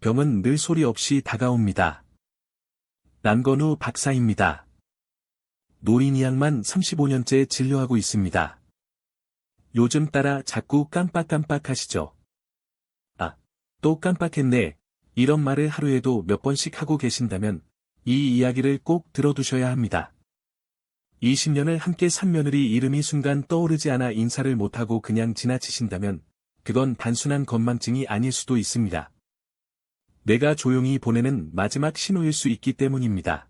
병은 늘 소리 없이 다가옵니다. 남건우 박사입니다. 노인이양만 35년째 진료하고 있습니다. 요즘 따라 자꾸 깜빡깜빡 하시죠? 아, 또 깜빡했네. 이런 말을 하루에도 몇 번씩 하고 계신다면 이 이야기를 꼭 들어두셔야 합니다. 20년을 함께 산 며느리 이름이 순간 떠오르지 않아 인사를 못하고 그냥 지나치신다면 그건 단순한 건망증이 아닐 수도 있습니다. 내가 조용히 보내는 마지막 신호일 수 있기 때문입니다.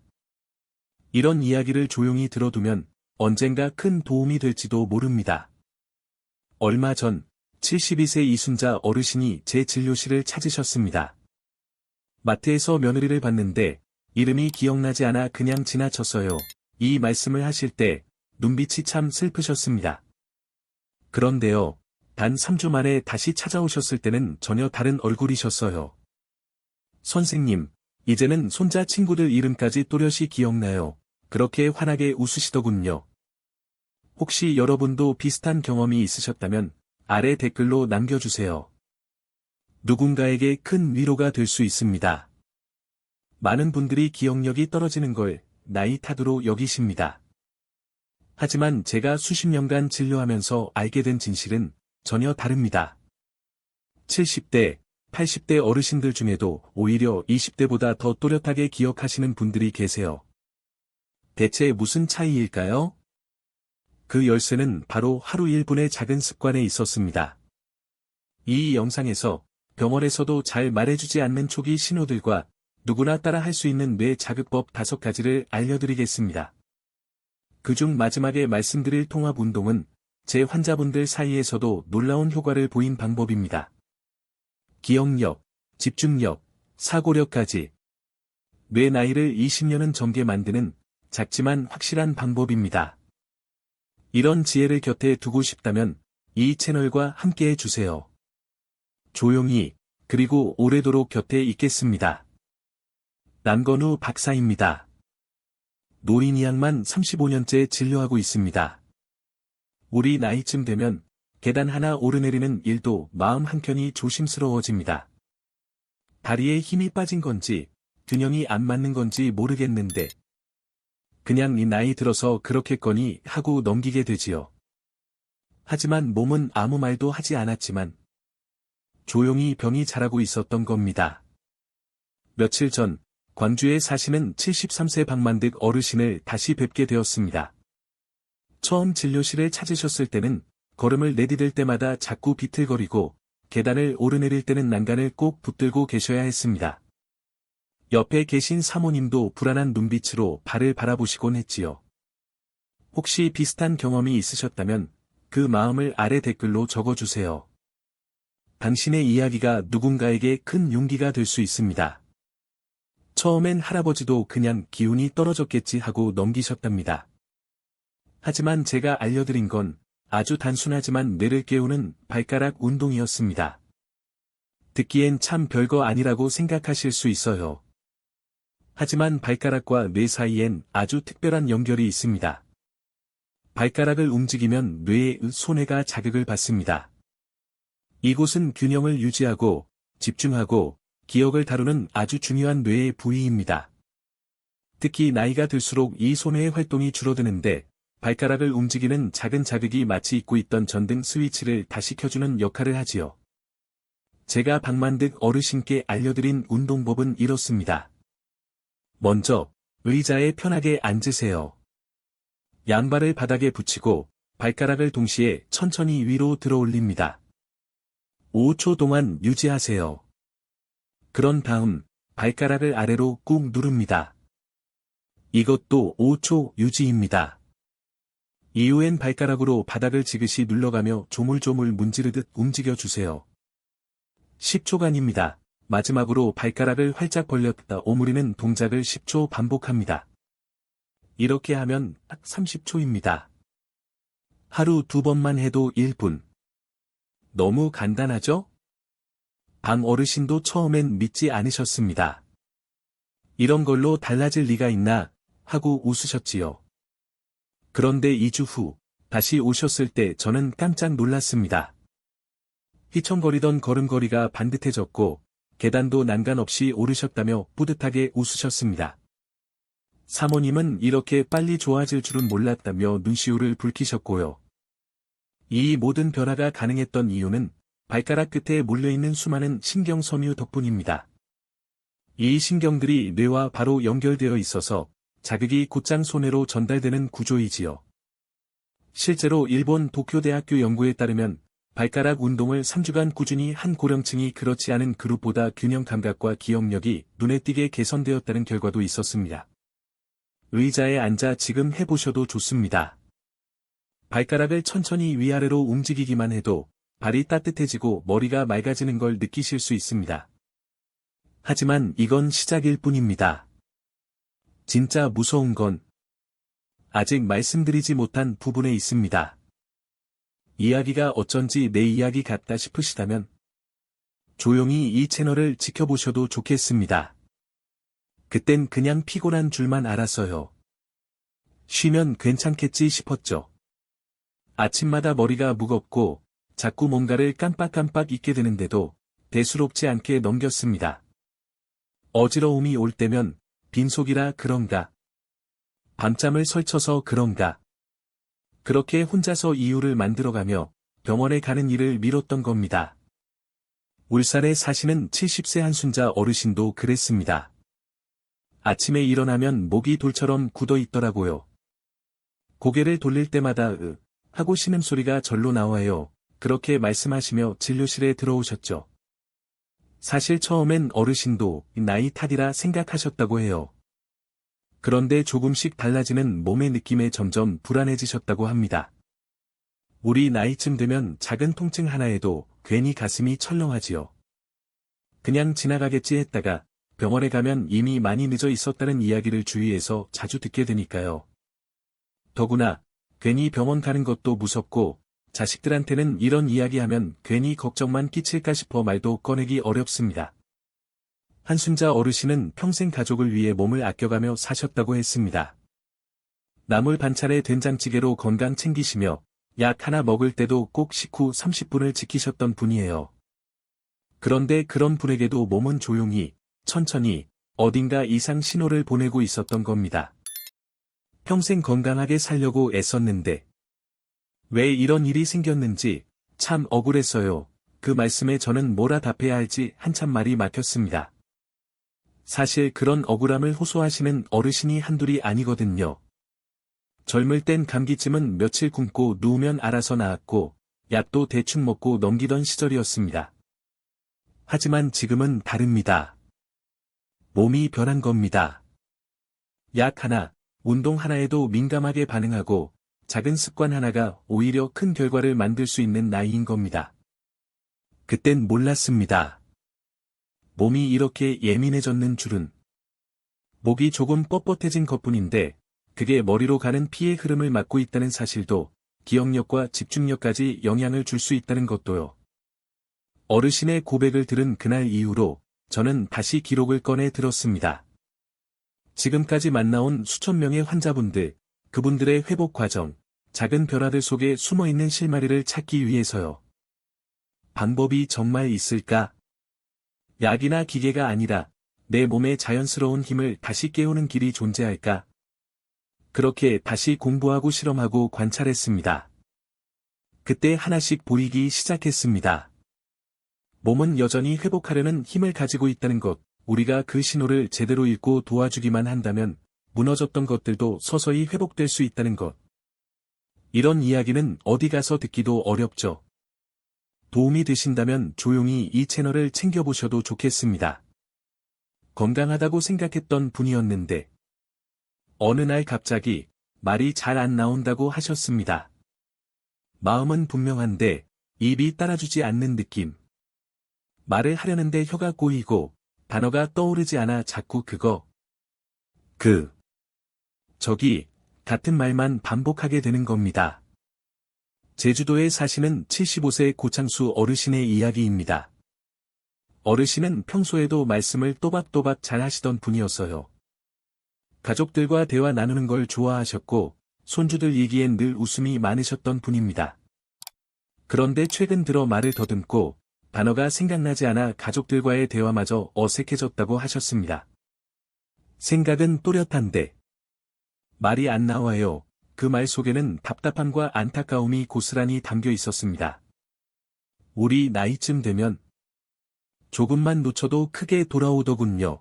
이런 이야기를 조용히 들어두면 언젠가 큰 도움이 될지도 모릅니다. 얼마 전 72세 이순자 어르신이 제 진료실을 찾으셨습니다. 마트에서 며느리를 봤는데 이름이 기억나지 않아 그냥 지나쳤어요. 이 말씀을 하실 때 눈빛이 참 슬프셨습니다. 그런데요, 단 3주 만에 다시 찾아오셨을 때는 전혀 다른 얼굴이셨어요. 선생님, 이제는 손자 친구들 이름까지 또렷이 기억나요. 그렇게 환하게 웃으시더군요. 혹시 여러분도 비슷한 경험이 있으셨다면 아래 댓글로 남겨주세요. 누군가에게 큰 위로가 될 수 있습니다. 많은 분들이 기억력이 떨어지는 걸 나이 탓으로 여기십니다. 하지만 제가 수십 년간 진료하면서 알게 된 진실은 전혀 다릅니다. 70대, 80대 어르신들 중에도 오히려 20대보다 더 또렷하게 기억하시는 분들이 계세요. 대체 무슨 차이일까요? 그 열쇠는 바로 하루 1분의 작은 습관에 있었습니다. 이 영상에서 병원에서도 잘 말해주지 않는 초기 신호들과 누구나 따라 할 수 있는 뇌 자극법 5가지를 알려드리겠습니다. 그중 마지막에 말씀드릴 통합 운동은 제 환자분들 사이에서도 놀라운 효과를 보인 방법입니다. 기억력, 집중력, 사고력까지 뇌 나이를 20년은 젊게 만드는 작지만 확실한 방법입니다. 이런 지혜를 곁에 두고 싶다면 이 채널과 함께 해주세요. 조용히, 그리고 오래도록 곁에 있겠습니다. 남건우 박사입니다. 노인이양만 35년째 진료하고 있습니다. 우리 나이쯤 되면 계단 하나 오르내리는 일도 마음 한켠이 조심스러워집니다. 다리에 힘이 빠진 건지, 균형이 안 맞는 건지 모르겠는데 그냥 이 나이 들어서 그렇겠거니 하고 넘기게 되지요. 하지만 몸은 아무 말도 하지 않았지만 조용히 병이 자라고 있었던 겁니다. 며칠 전 광주에 사시는 73세 박만득 어르신을 다시 뵙게 되었습니다. 처음 진료실에 찾으셨을 때는 걸음을 내디딜 때마다 자꾸 비틀거리고 계단을 오르내릴 때는 난간을 꼭 붙들고 계셔야 했습니다. 옆에 계신 사모님도 불안한 눈빛으로 발을 바라보시곤 했지요. 혹시 비슷한 경험이 있으셨다면 그 마음을 아래 댓글로 적어주세요. 당신의 이야기가 누군가에게 큰 용기가 될 수 있습니다. 처음엔 할아버지도 그냥 기운이 떨어졌겠지 하고 넘기셨답니다. 하지만 제가 알려드린 건 아주 단순하지만 뇌를 깨우는 발가락 운동이었습니다. 듣기엔 참 별거 아니라고 생각하실 수 있어요. 하지만 발가락과 뇌 사이엔 아주 특별한 연결이 있습니다. 발가락을 움직이면 뇌의 손해가 자극을 받습니다. 이곳은 균형을 유지하고 집중하고 기억을 다루는 아주 중요한 뇌의 부위입니다. 특히 나이가 들수록 이 손해의 활동이 줄어드는데 발가락을 움직이는 작은 자극이 마치 잊고 있던 전등 스위치를 다시 켜주는 역할을 하지요. 제가 박만득 어르신께 알려드린 운동법은 이렇습니다. 먼저 의자에 편하게 앉으세요. 양발을 바닥에 붙이고 발가락을 동시에 천천히 위로 들어올립니다. 5초 동안 유지하세요. 그런 다음 발가락을 아래로 꾹 누릅니다. 이것도 5초 유지입니다. 이후엔 발가락으로 바닥을 지그시 눌러가며 조물조물 문지르듯 움직여주세요. 10초간입니다. 마지막으로 발가락을 활짝 벌렸다 오므리는 동작을 10초 반복합니다. 이렇게 하면 딱 30초입니다. 하루 2번만 해도 1분. 너무 간단하죠? 방 어르신도 처음엔 믿지 않으셨습니다. 이런 걸로 달라질 리가 있나 하고 웃으셨지요. 그런데 2주 후 다시 오셨을 때 저는 깜짝 놀랐습니다. 휘청거리던 걸음걸이가 반듯해졌고 계단도 난간 없이 오르셨다며 뿌듯하게 웃으셨습니다. 사모님은 이렇게 빨리 좋아질 줄은 몰랐다며 눈시울을 붉히셨고요. 이 모든 변화가 가능했던 이유는 발가락 끝에 몰려있는 수많은 신경섬유 덕분입니다. 이 신경들이 뇌와 바로 연결되어 있어서 자극이 곧장 손해로 전달되는 구조이지요. 실제로 일본 도쿄대학교 연구에 따르면 발가락 운동을 3주간 꾸준히 한 고령층이 그렇지 않은 그룹보다 균형 감각과 기억력이 눈에 띄게 개선되었다는 결과도 있었습니다. 의자에 앉아 지금 해보셔도 좋습니다. 발가락을 천천히 위아래로 움직이기만 해도 발이 따뜻해지고 머리가 맑아지는 걸 느끼실 수 있습니다. 하지만 이건 시작일 뿐입니다. 진짜 무서운 건 아직 말씀드리지 못한 부분에 있습니다. 이야기가 어쩐지 내 이야기 같다 싶으시다면 조용히 이 채널을 지켜보셔도 좋겠습니다. 그땐 그냥 피곤한 줄만 알았어요. 쉬면 괜찮겠지 싶었죠. 아침마다 머리가 무겁고 자꾸 뭔가를 깜빡깜빡 잊게 되는데도 대수롭지 않게 넘겼습니다. 어지러움이 올 때면 빈속이라 그런가. 밤잠을 설쳐서 그런가. 그렇게 혼자서 이유를 만들어가며 병원에 가는 일을 미뤘던 겁니다. 울산에 사시는 70세 한순자 어르신도 그랬습니다. 아침에 일어나면 목이 돌처럼 굳어 있더라고요. 고개를 돌릴 때마다 하고 신음소리가 절로 나와요. 그렇게 말씀하시며 진료실에 들어오셨죠. 사실 처음엔 어르신도 나이 탓이라 생각하셨다고 해요. 그런데 조금씩 달라지는 몸의 느낌에 점점 불안해지셨다고 합니다. 우리 나이쯤 되면 작은 통증 하나에도 괜히 가슴이 철렁하지요. 그냥 지나가겠지 했다가 병원에 가면 이미 많이 늦어 있었다는 이야기를 주위에서 자주 듣게 되니까요. 더구나 괜히 병원 가는 것도 무섭고 자식들한테는 이런 이야기하면 괜히 걱정만 끼칠까 싶어 말도 꺼내기 어렵습니다. 한순자 어르신은 평생 가족을 위해 몸을 아껴가며 사셨다고 했습니다. 나물 반찬에 된장찌개로 건강 챙기시며 약 하나 먹을 때도 꼭 식후 30분을 지키셨던 분이에요. 그런데 그런 분에게도 몸은 조용히, 천천히, 어딘가 이상 신호를 보내고 있었던 겁니다. 평생 건강하게 살려고 애썼는데 왜 이런 일이 생겼는지 참 억울했어요. 그 말씀에 저는 뭐라 답해야 할지 한참 말이 막혔습니다. 사실 그런 억울함을 호소하시는 어르신이 한둘이 아니거든요. 젊을 땐 감기쯤은 며칠 굶고 누우면 알아서 나았고 약도 대충 먹고 넘기던 시절이었습니다. 하지만 지금은 다릅니다. 몸이 변한 겁니다. 약 하나, 운동 하나에도 민감하게 반응하고 작은 습관 하나가 오히려 큰 결과를 만들 수 있는 나이인 겁니다. 그땐 몰랐습니다. 몸이 이렇게 예민해졌는 줄은. 목이 조금 뻣뻣해진 것뿐인데 그게 머리로 가는 피의 흐름을 막고 있다는 사실도 기억력과 집중력까지 영향을 줄 수 있다는 것도요. 어르신의 고백을 들은 그날 이후로 저는 다시 기록을 꺼내 들었습니다. 지금까지 만나온 수천 명의 환자분들, 그분들의 회복 과정, 작은 변화들 속에 숨어있는 실마리를 찾기 위해서요. 방법이 정말 있을까? 약이나 기계가 아니라 내 몸의 자연스러운 힘을 다시 깨우는 길이 존재할까? 그렇게 다시 공부하고 실험하고 관찰했습니다. 그때 하나씩 보이기 시작했습니다. 몸은 여전히 회복하려는 힘을 가지고 있다는 것, 우리가 그 신호를 제대로 읽고 도와주기만 한다면 무너졌던 것들도 서서히 회복될 수 있다는 것. 이런 이야기는 어디 가서 듣기도 어렵죠. 도움이 되신다면 조용히 이 채널을 챙겨보셔도 좋겠습니다. 건강하다고 생각했던 분이었는데 어느 날 갑자기 말이 잘 안 나온다고 하셨습니다. 마음은 분명한데 입이 따라주지 않는 느낌. 말을 하려는데 혀가 꼬이고 단어가 떠오르지 않아 자꾸 저기 같은 말만 반복하게 되는 겁니다. 제주도에 사시는 75세 고창수 어르신의 이야기입니다. 어르신은 평소에도 말씀을 또박또박 잘 하시던 분이었어요. 가족들과 대화 나누는 걸 좋아하셨고 손주들 얘기엔 늘 웃음이 많으셨던 분입니다. 그런데 최근 들어 말을 더듬고 단어가 생각나지 않아 가족들과의 대화마저 어색해졌다고 하셨습니다. 생각은 또렷한데 말이 안 나와요. 그 말 속에는 답답함과 안타까움이 고스란히 담겨 있었습니다. 우리 나이쯤 되면 조금만 놓쳐도 크게 돌아오더군요.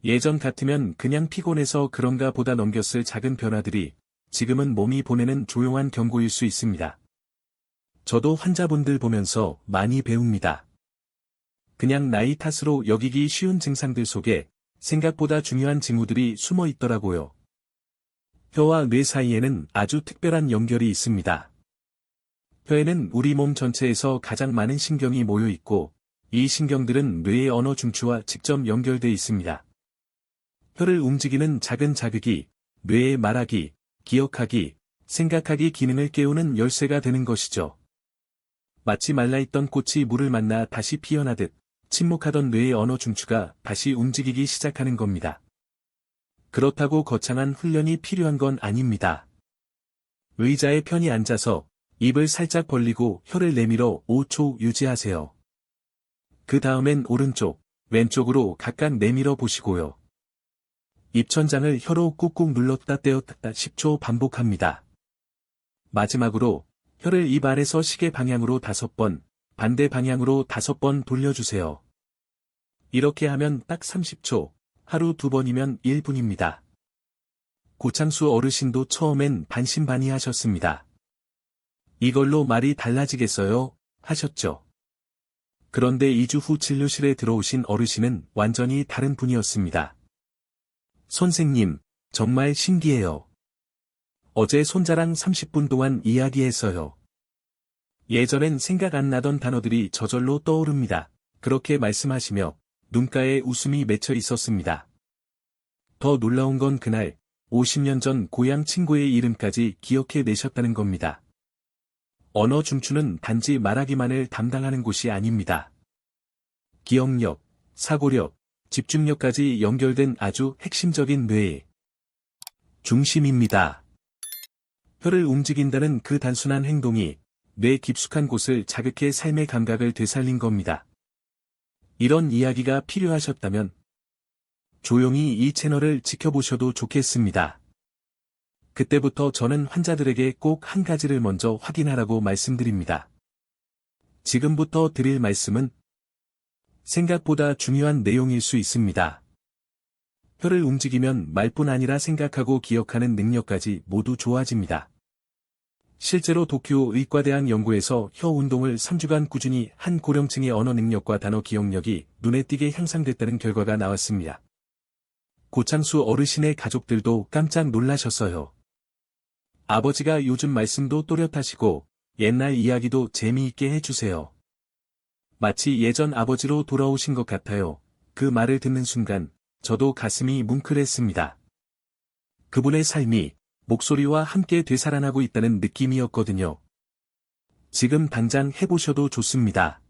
예전 같으면 그냥 피곤해서 그런가 보다 넘겼을 작은 변화들이 지금은 몸이 보내는 조용한 경고일 수 있습니다. 저도 환자분들 보면서 많이 배웁니다. 그냥 나이 탓으로 여기기 쉬운 증상들 속에 생각보다 중요한 징후들이 숨어 있더라고요. 혀와 뇌 사이에는 아주 특별한 연결이 있습니다. 혀에는 우리 몸 전체에서 가장 많은 신경이 모여 있고, 이 신경들은 뇌의 언어 중추와 직접 연결돼 있습니다. 혀를 움직이는 작은 자극이 뇌의 말하기, 기억하기, 생각하기 기능을 깨우는 열쇠가 되는 것이죠. 마치 말라있던 꽃이 물을 만나 다시 피어나듯 침묵하던 뇌의 언어 중추가 다시 움직이기 시작하는 겁니다. 그렇다고 거창한 훈련이 필요한 건 아닙니다. 의자에 편히 앉아서 입을 살짝 벌리고 혀를 내밀어 5초 유지하세요. 그 다음엔 오른쪽, 왼쪽으로 각각 내밀어 보시고요. 입천장을 혀로 꾹꾹 눌렀다 떼었다 10초 반복합니다. 마지막으로 혀를 입 아래서 시계 방향으로 5번, 반대 방향으로 5번 돌려주세요. 이렇게 하면 딱 30초, 하루 2번이면 1분입니다. 고창수 어르신도 처음엔 반신반의하셨습니다. 이걸로 말이 달라지겠어요? 하셨죠. 그런데 2주 후 진료실에 들어오신 어르신은 완전히 다른 분이었습니다. 선생님, 정말 신기해요. 어제 손자랑 30분 동안 이야기했어요. 예전엔 생각 안 나던 단어들이 저절로 떠오릅니다. 그렇게 말씀하시며 눈가에 웃음이 맺혀 있었습니다. 더 놀라운 건 그날 50년 전 고향 친구의 이름까지 기억해 내셨다는 겁니다. 언어 중추는 단지 말하기만을 담당하는 곳이 아닙니다. 기억력, 사고력, 집중력까지 연결된 아주 핵심적인 뇌의 중심입니다. 혀를 움직인다는 그 단순한 행동이 뇌 깊숙한 곳을 자극해 삶의 감각을 되살린 겁니다. 이런 이야기가 필요하셨다면 조용히 이 채널을 지켜보셔도 좋겠습니다. 그때부터 저는 환자들에게 꼭 한 가지를 먼저 확인하라고 말씀드립니다. 지금부터 드릴 말씀은 생각보다 중요한 내용일 수 있습니다. 혀를 움직이면 말뿐 아니라 생각하고 기억하는 능력까지 모두 좋아집니다. 실제로 도쿄 의과대학 연구에서 혀 운동을 3주간 꾸준히 한 고령층의 언어 능력과 단어 기억력이 눈에 띄게 향상됐다는 결과가 나왔습니다. 고창수 어르신의 가족들도 깜짝 놀라셨어요. 아버지가 요즘 말씀도 또렷하시고 옛날 이야기도 재미있게 해주세요. 마치 예전 아버지로 돌아오신 것 같아요. 그 말을 듣는 순간 저도 가슴이 뭉클했습니다. 그분의 삶이 목소리와 함께 되살아나고 있다는 느낌이었거든요. 지금 당장 해보셔도 좋습니다.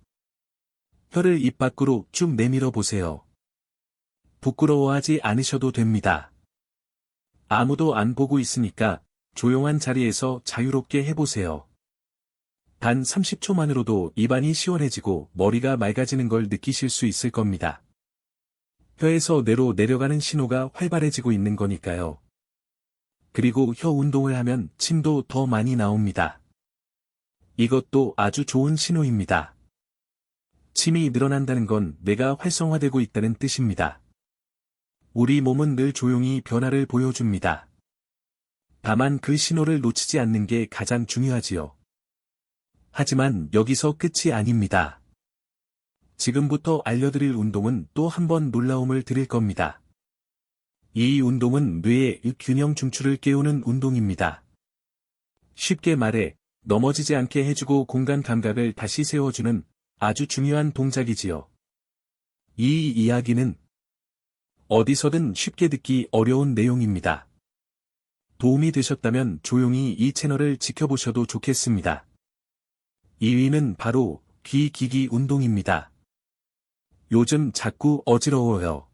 혀를 입 밖으로 쭉 내밀어 보세요. 부끄러워하지 않으셔도 됩니다. 아무도 안 보고 있으니까 조용한 자리에서 자유롭게 해보세요. 단 30초만으로도 입안이 시원해지고 머리가 맑아지는 걸 느끼실 수 있을 겁니다. 혀에서 뇌로 내려가는 신호가 활발해지고 있는 거니까요. 그리고 혀 운동을 하면 침도 더 많이 나옵니다. 이것도 아주 좋은 신호입니다. 침이 늘어난다는 건 뇌가 활성화되고 있다는 뜻입니다. 우리 몸은 늘 조용히 변화를 보여줍니다. 다만 그 신호를 놓치지 않는 게 가장 중요하지요. 하지만 여기서 끝이 아닙니다. 지금부터 알려드릴 운동은 또 한 번 놀라움을 드릴 겁니다. 이 운동은 뇌의 균형 중추를 깨우는 운동입니다. 쉽게 말해 넘어지지 않게 해주고 공간 감각을 다시 세워주는 아주 중요한 동작이지요. 이 이야기는 어디서든 쉽게 듣기 어려운 내용입니다. 도움이 되셨다면 조용히 이 채널을 지켜보셔도 좋겠습니다. 2위는 바로 귀 기기 운동입니다. 요즘 자꾸 어지러워요.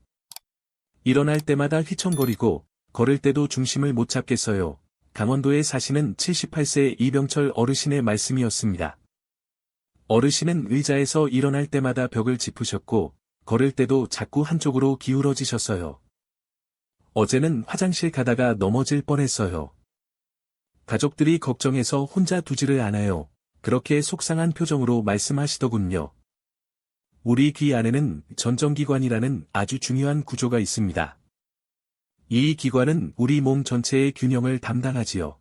일어날 때마다 휘청거리고 걸을 때도 중심을 못 잡겠어요. 강원도에 사시는 78세 이병철 어르신의 말씀이었습니다. 어르신은 의자에서 일어날 때마다 벽을 짚으셨고, 걸을 때도 자꾸 한쪽으로 기울어지셨어요. 어제는 화장실 가다가 넘어질 뻔했어요. 가족들이 걱정해서 혼자 두지를 않아요. 그렇게 속상한 표정으로 말씀하시더군요. 우리 귀 안에는 전정기관이라는 아주 중요한 구조가 있습니다. 이 기관은 우리 몸 전체의 균형을 담당하지요.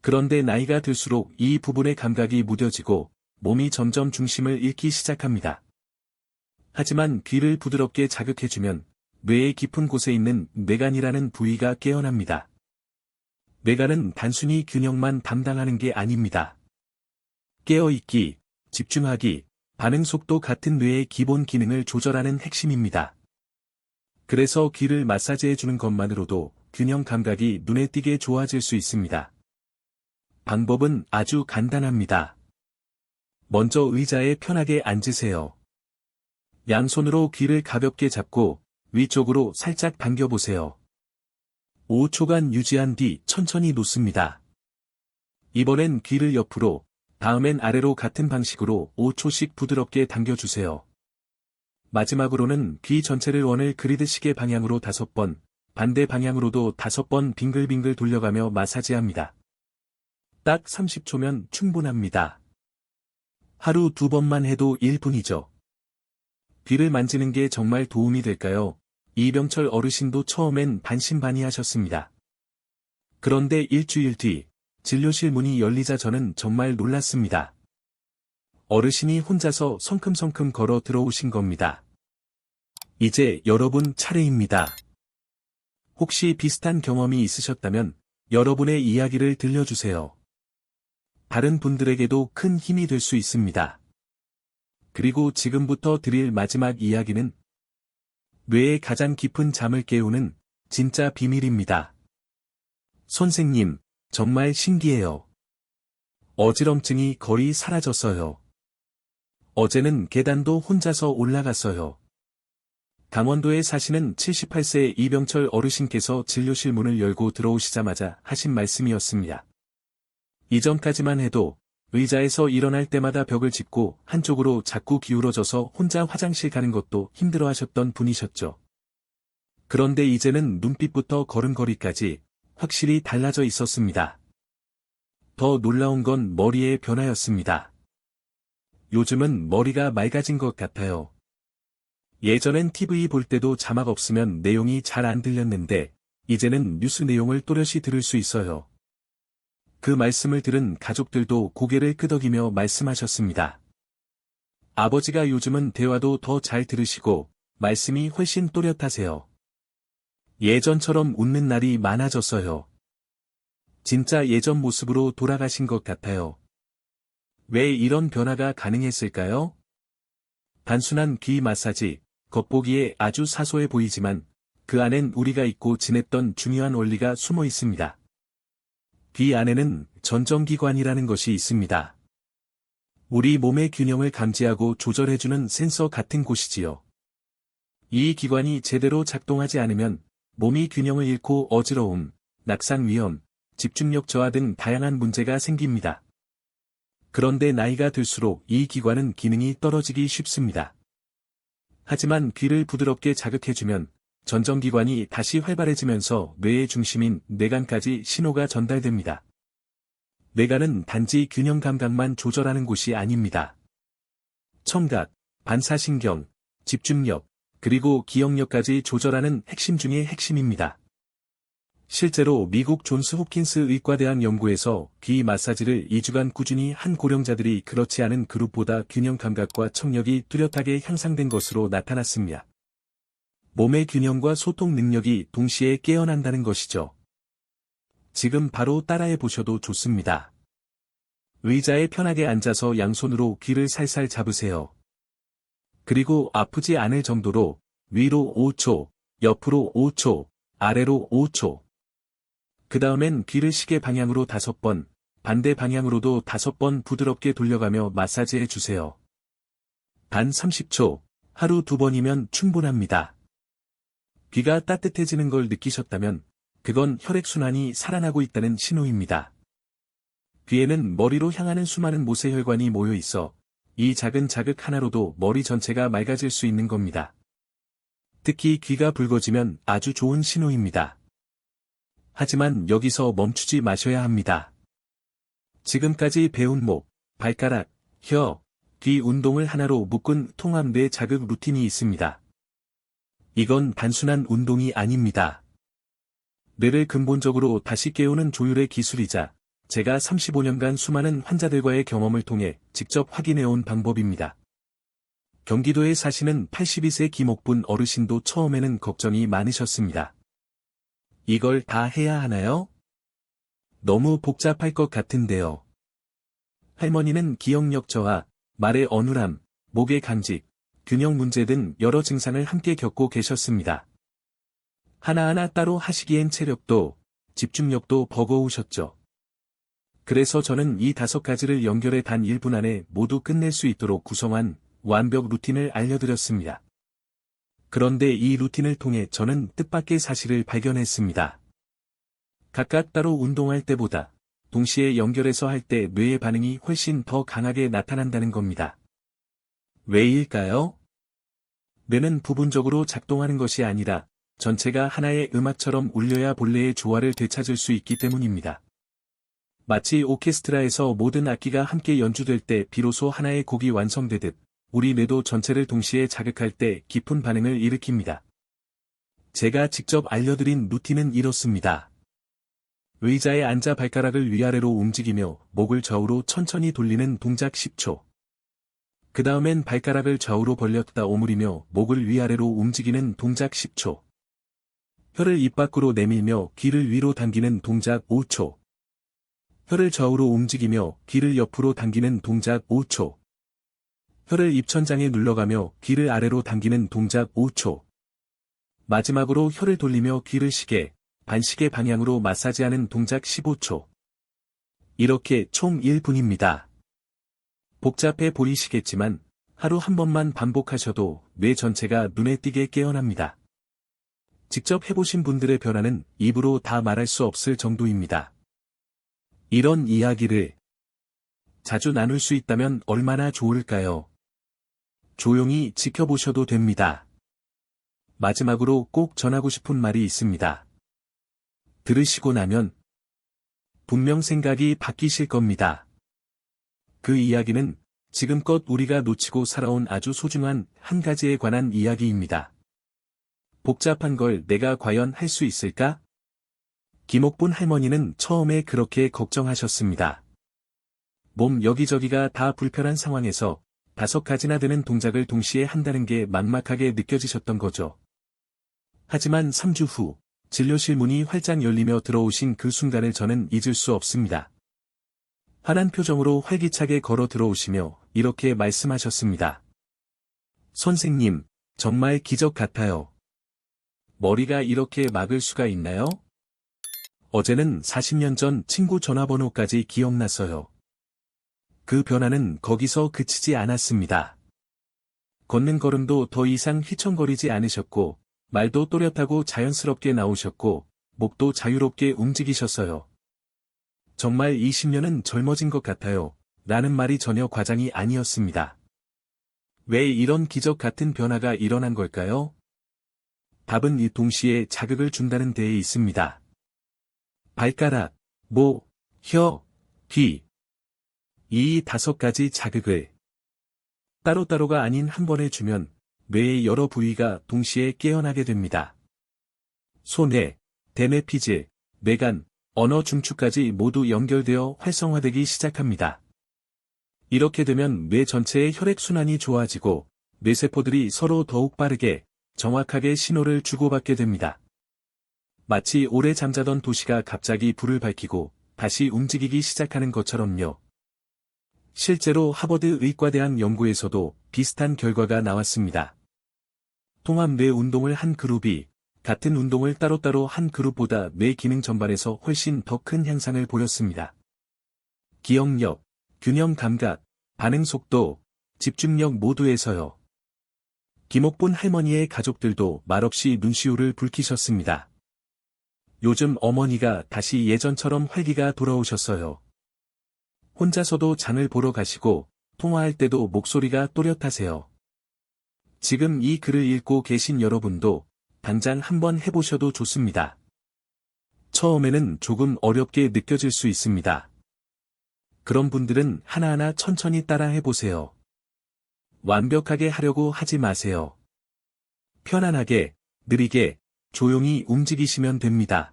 그런데 나이가 들수록 이 부분의 감각이 무뎌지고 몸이 점점 중심을 잃기 시작합니다. 하지만 귀를 부드럽게 자극해주면 뇌의 깊은 곳에 있는 뇌간이라는 부위가 깨어납니다. 뇌간은 단순히 균형만 담당하는 게 아닙니다. 깨어있기, 집중하기, 반응 속도 같은 뇌의 기본 기능을 조절하는 핵심입니다. 그래서 귀를 마사지해주는 것만으로도 균형 감각이 눈에 띄게 좋아질 수 있습니다. 방법은 아주 간단합니다. 먼저 의자에 편하게 앉으세요. 양손으로 귀를 가볍게 잡고 위쪽으로 살짝 당겨보세요. 5초간 유지한 뒤 천천히 놓습니다. 이번엔 귀를 옆으로, 다음엔 아래로 같은 방식으로 5초씩 부드럽게 당겨주세요. 마지막으로는 귀 전체를 원을 그리드 시계 방향으로 5번, 반대 방향으로도 5번 빙글빙글 돌려가며 마사지합니다. 딱 30초면 충분합니다. 하루 2번만 해도 1분이죠. 귀를 만지는 게 정말 도움이 될까요? 이병철 어르신도 처음엔 반신반의하셨습니다. 그런데 일주일 뒤, 진료실 문이 열리자 저는 정말 놀랐습니다. 어르신이 혼자서 성큼성큼 걸어 들어오신 겁니다. 이제 여러분 차례입니다. 혹시 비슷한 경험이 있으셨다면 여러분의 이야기를 들려주세요. 다른 분들에게도 큰 힘이 될 수 있습니다. 그리고 지금부터 드릴 마지막 이야기는 뇌의 가장 깊은 잠을 깨우는 진짜 비밀입니다. 선생님, 정말 신기해요. 어지럼증이 거의 사라졌어요. 어제는 계단도 혼자서 올라갔어요. 강원도에 사시는 78세 이병철 어르신께서 진료실 문을 열고 들어오시자마자 하신 말씀이었습니다. 이전까지만 해도 의자에서 일어날 때마다 벽을 짚고 한쪽으로 자꾸 기울어져서 혼자 화장실 가는 것도 힘들어하셨던 분이셨죠. 그런데 이제는 눈빛부터 걸음걸이까지 확실히 달라져 있었습니다. 더 놀라운 건 머리의 변화였습니다. 요즘은 머리가 맑아진 것 같아요. 예전엔 TV 볼 때도 자막 없으면 내용이 잘 안 들렸는데 이제는 뉴스 내용을 또렷이 들을 수 있어요. 그 말씀을 들은 가족들도 고개를 끄덕이며 말씀하셨습니다. 아버지가 요즘은 대화도 더 잘 들으시고 말씀이 훨씬 또렷하세요. 예전처럼 웃는 날이 많아졌어요. 진짜 예전 모습으로 돌아가신 것 같아요. 왜 이런 변화가 가능했을까요? 단순한 귀 마사지, 겉보기에 아주 사소해 보이지만 그 안엔 우리가 잊고 지냈던 중요한 원리가 숨어 있습니다. 귀 안에는 전정기관이라는 것이 있습니다. 우리 몸의 균형을 감지하고 조절해주는 센서 같은 곳이지요. 이 기관이 제대로 작동하지 않으면 몸이 균형을 잃고 어지러움, 낙상 위험, 집중력 저하 등 다양한 문제가 생깁니다. 그런데 나이가 들수록 이 기관은 기능이 떨어지기 쉽습니다. 하지만 귀를 부드럽게 자극해주면 전정기관이 다시 활발해지면서 뇌의 중심인 뇌간까지 신호가 전달됩니다. 뇌간은 단지 균형 감각만 조절하는 곳이 아닙니다. 청각, 반사신경, 집중력, 그리고 기억력까지 조절하는 핵심 중의 핵심입니다. 실제로 미국 존스 홉킨스 의과대학 연구에서 귀 마사지를 2주간 꾸준히 한 고령자들이 그렇지 않은 그룹보다 균형 감각과 청력이 뚜렷하게 향상된 것으로 나타났습니다. 몸의 균형과 소통 능력이 동시에 깨어난다는 것이죠. 지금 바로 따라해 보셔도 좋습니다. 의자에 편하게 앉아서 양손으로 귀를 살살 잡으세요. 그리고 아프지 않을 정도로 위로 5초, 옆으로 5초, 아래로 5초. 그 다음엔 귀를 시계 방향으로 5번, 반대 방향으로도 5번 부드럽게 돌려가며 마사지해 주세요. 단 30초, 하루 2번이면 충분합니다. 귀가 따뜻해지는 걸 느끼셨다면 그건 혈액순환이 살아나고 있다는 신호입니다. 귀에는 머리로 향하는 수많은 모세혈관이 모여 있어 이 작은 자극 하나로도 머리 전체가 맑아질 수 있는 겁니다. 특히 귀가 붉어지면 아주 좋은 신호입니다. 하지만 여기서 멈추지 마셔야 합니다. 지금까지 배운 목, 발가락, 혀, 귀 운동을 하나로 묶은 통합 뇌 자극 루틴이 있습니다. 이건 단순한 운동이 아닙니다. 뇌를 근본적으로 다시 깨우는 조율의 기술이자 제가 35년간 수많은 환자들과의 경험을 통해 직접 확인해온 방법입니다. 경기도에 사시는 82세 김옥분 어르신도 처음에는 걱정이 많으셨습니다. 이걸 다 해야 하나요? 너무 복잡할 것 같은데요. 할머니는 기억력 저하, 말의 어눌함, 목의 간직, 균형 문제 등 여러 증상을 함께 겪고 계셨습니다. 하나하나 따로 하시기엔 체력도, 집중력도 버거우셨죠. 그래서 저는 이 5가지를 연결해 단 1분 안에 모두 끝낼 수 있도록 구성한 완벽 루틴을 알려드렸습니다. 그런데 이 루틴을 통해 저는 뜻밖의 사실을 발견했습니다. 각각 따로 운동할 때보다 동시에 연결해서 할 때 뇌의 반응이 훨씬 더 강하게 나타난다는 겁니다. 왜일까요? 뇌는 부분적으로 작동하는 것이 아니라 전체가 하나의 음악처럼 울려야 본래의 조화를 되찾을 수 있기 때문입니다. 마치 오케스트라에서 모든 악기가 함께 연주될 때 비로소 하나의 곡이 완성되듯 우리 뇌도 전체를 동시에 자극할 때 깊은 반응을 일으킵니다. 제가 직접 알려드린 루틴은 이렇습니다. 의자에 앉아 발가락을 위아래로 움직이며 목을 좌우로 천천히 돌리는 동작 10초. 그 다음엔 발가락을 좌우로 벌렸다 오므리며 목을 위아래로 움직이는 동작 10초. 혀를 입 밖으로 내밀며 귀를 위로 당기는 동작 5초. 혀를 좌우로 움직이며 귀를 옆으로 당기는 동작 5초. 혀를 입천장에 눌러가며 귀를 아래로 당기는 동작 5초. 마지막으로 혀를 돌리며 귀를 시계, 반시계 방향으로 마사지하는 동작 15초. 이렇게 총 1분입니다. 복잡해 보이시겠지만 하루 한 번만 반복하셔도 뇌 전체가 눈에 띄게 깨어납니다. 직접 해보신 분들의 변화는 입으로 다 말할 수 없을 정도입니다. 이런 이야기를 자주 나눌 수 있다면 얼마나 좋을까요? 조용히 지켜보셔도 됩니다. 마지막으로 꼭 전하고 싶은 말이 있습니다. 들으시고 나면 분명 생각이 바뀌실 겁니다. 그 이야기는 지금껏 우리가 놓치고 살아온 아주 소중한 한 가지에 관한 이야기입니다. 복잡한 걸 내가 과연 할 수 있을까? 김옥분 할머니는 처음에 그렇게 걱정하셨습니다. 몸 여기저기가 다 불편한 상황에서 5가지나 되는 동작을 동시에 한다는 게 막막하게 느껴지셨던 거죠. 하지만 3주 후 진료실 문이 활짝 열리며 들어오신 그 순간을 저는 잊을 수 없습니다. 환한 표정으로 활기차게 걸어 들어오시며 이렇게 말씀하셨습니다. 선생님, 정말 기적 같아요. 머리가 이렇게 막을 수가 있나요? 어제는 40년 전 친구 전화번호까지 기억났어요. 그 변화는 거기서 그치지 않았습니다. 걷는 걸음도 더 이상 휘청거리지 않으셨고, 말도 또렷하고 자연스럽게 나오셨고, 목도 자유롭게 움직이셨어요. 정말 20년은 젊어진 것 같아요. 라는 말이 전혀 과장이 아니었습니다. 왜 이런 기적 같은 변화가 일어난 걸까요? 답은 이 동시에 자극을 준다는 데에 있습니다. 발가락, 목, 혀, 귀. 이 5가지 자극을 따로따로가 아닌 한 번에 주면 뇌의 여러 부위가 동시에 깨어나게 됩니다. 소뇌, 대뇌피질, 뇌간, 언어 중추까지 모두 연결되어 활성화되기 시작합니다. 이렇게 되면 뇌 전체의 혈액순환이 좋아지고 뇌세포들이 서로 더욱 빠르게, 정확하게 신호를 주고받게 됩니다. 마치 오래 잠자던 도시가 갑자기 불을 밝히고 다시 움직이기 시작하는 것처럼요. 실제로 하버드 의과대학 연구에서도 비슷한 결과가 나왔습니다. 통합 뇌 운동을 한 그룹이 같은 운동을 따로따로 한 그룹보다 뇌 기능 전반에서 훨씬 더 큰 향상을 보였습니다. 기억력, 균형 감각, 반응 속도, 집중력 모두에서요. 김옥분 할머니의 가족들도 말없이 눈시울을 붉히셨습니다. 요즘 어머니가 다시 예전처럼 활기가 돌아오셨어요. 혼자서도 장을 보러 가시고 통화할 때도 목소리가 또렷하세요. 지금 이 글을 읽고 계신 여러분도 당장 한번 해보셔도 좋습니다. 처음에는 조금 어렵게 느껴질 수 있습니다. 그런 분들은 하나하나 천천히 따라 해보세요. 완벽하게 하려고 하지 마세요. 편안하게, 느리게, 조용히 움직이시면 됩니다.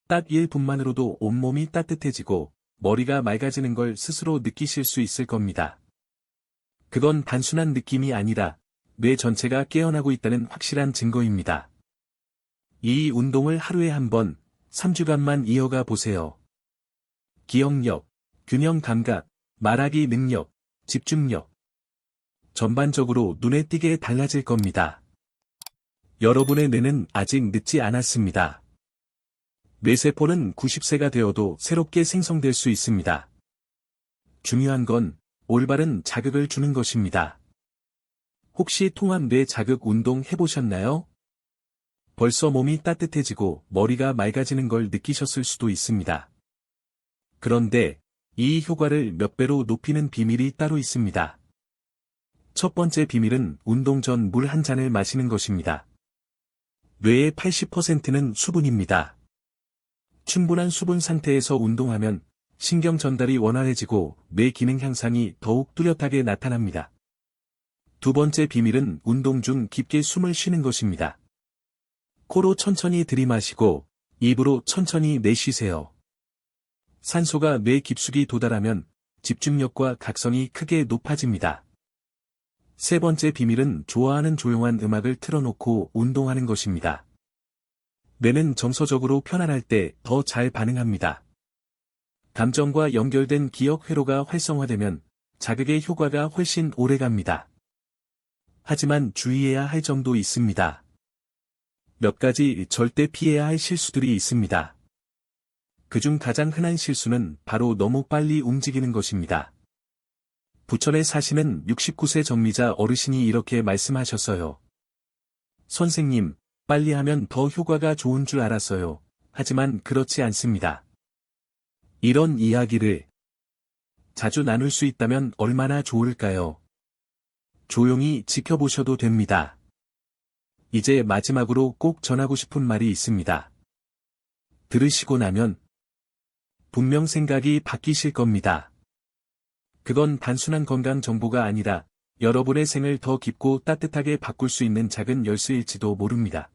딱 1분만으로도 온몸이 따뜻해지고 머리가 맑아지는 걸 스스로 느끼실 수 있을 겁니다. 그건 단순한 느낌이 아니라 뇌 전체가 깨어나고 있다는 확실한 증거입니다. 이 운동을 하루에 한 번, 3주간만 이어가 보세요. 기억력, 균형 감각, 말하기 능력, 집중력. 전반적으로 눈에 띄게 달라질 겁니다. 여러분의 뇌는 아직 늦지 않았습니다. 뇌세포는 90세가 되어도 새롭게 생성될 수 있습니다. 중요한 건 올바른 자극을 주는 것입니다. 혹시 통합 뇌 자극 운동 해보셨나요? 벌써 몸이 따뜻해지고 머리가 맑아지는 걸 느끼셨을 수도 있습니다. 그런데 이 효과를 몇 배로 높이는 비밀이 따로 있습니다. 첫 번째 비밀은 운동 전 물 한 잔을 마시는 것입니다. 뇌의 80%는 수분입니다. 충분한 수분 상태에서 운동하면 신경 전달이 원활해지고 뇌 기능 향상이 더욱 뚜렷하게 나타납니다. 두 번째 비밀은 운동 중 깊게 숨을 쉬는 것입니다. 코로 천천히 들이마시고 입으로 천천히 내쉬세요. 산소가 뇌 깊숙이 도달하면 집중력과 각성이 크게 높아집니다. 세 번째 비밀은 좋아하는 조용한 음악을 틀어놓고 운동하는 것입니다. 뇌는 정서적으로 편안할 때 더 잘 반응합니다. 감정과 연결된 기억 회로가 활성화되면 자극의 효과가 훨씬 오래갑니다. 하지만 주의해야 할 점도 있습니다. 몇 가지 절대 피해야 할 실수들이 있습니다. 그중 가장 흔한 실수는 바로 너무 빨리 움직이는 것입니다. 부천에 사시는 69세 정미자 어르신이 이렇게 말씀하셨어요. 선생님, 빨리 하면 더 효과가 좋은 줄 알았어요. 하지만 그렇지 않습니다. 이런 이야기를 자주 나눌 수 있다면 얼마나 좋을까요? 조용히 지켜보셔도 됩니다. 이제 마지막으로 꼭 전하고 싶은 말이 있습니다. 들으시고 나면 분명 생각이 바뀌실 겁니다. 그건 단순한 건강 정보가 아니라 여러분의 생을 더 깊고 따뜻하게 바꿀 수 있는 작은 열쇠일지도 모릅니다.